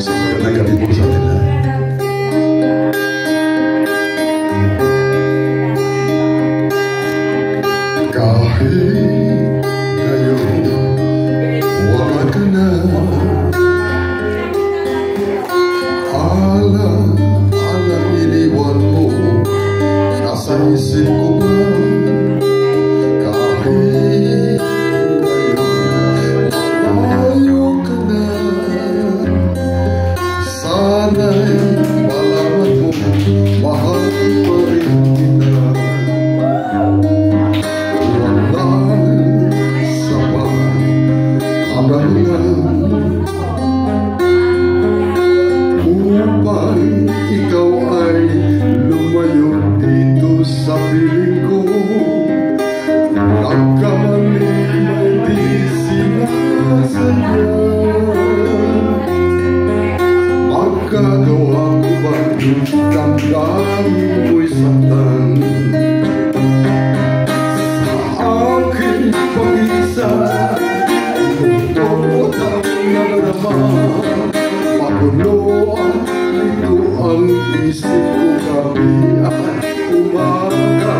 Sa magandang gabi po sa atin lahat. Kahit ngayon wala ka na, alam iniwan mo, nasa isip ko ba? Kahit ngayon malayo ka na, sana'y malaman mo, mahal pa rin kita. Upang ikaw ay lumayo dito sa piling ko, nagkamali may di sinasadya. Magkagawa ko ba damdamin mo'y saktan sa aking pag-isa? Ito ang nadarama, maguloan ito ang isip ko gabi at umaga.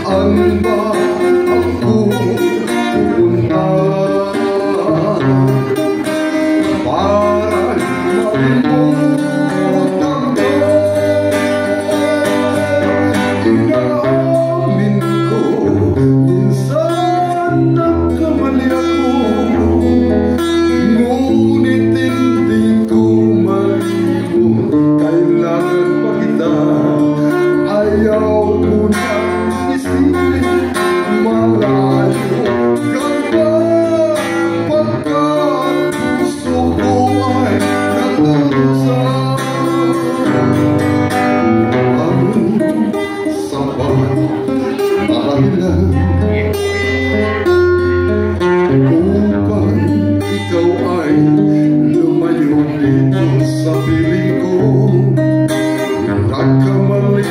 Saan ba ako pupunta para malimutan ka? Inamin ko minsan nagkamali ako, ngunit hindi ko malimot. Kailangan pa kita, ayaw ko na isipin malayo ka ba, pagkat gusto ko ay nagdarasal. Ang sapat na dahilan upang ikaw ay lumayo dito sa piling ko, nagkamali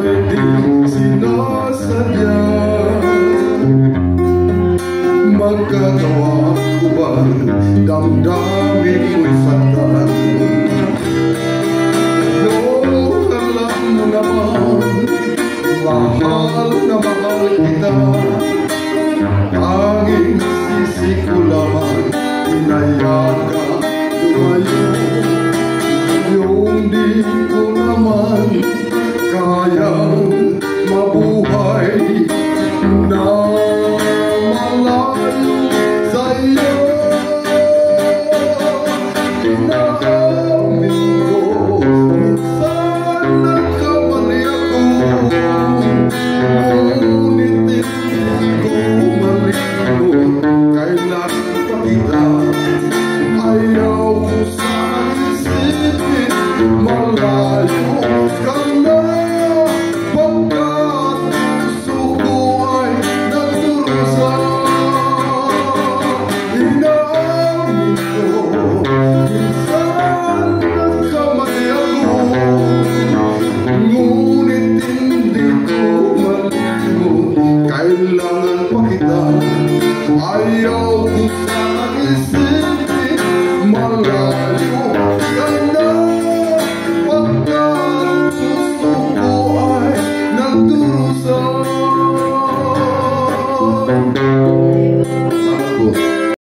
may di sinasadya. Magkagawa ko ba damdamin mo'y saktan? No, alam mo naman, mahal na mahal kita. Tanging sisi ko lamang inayang ka lumayo, yung di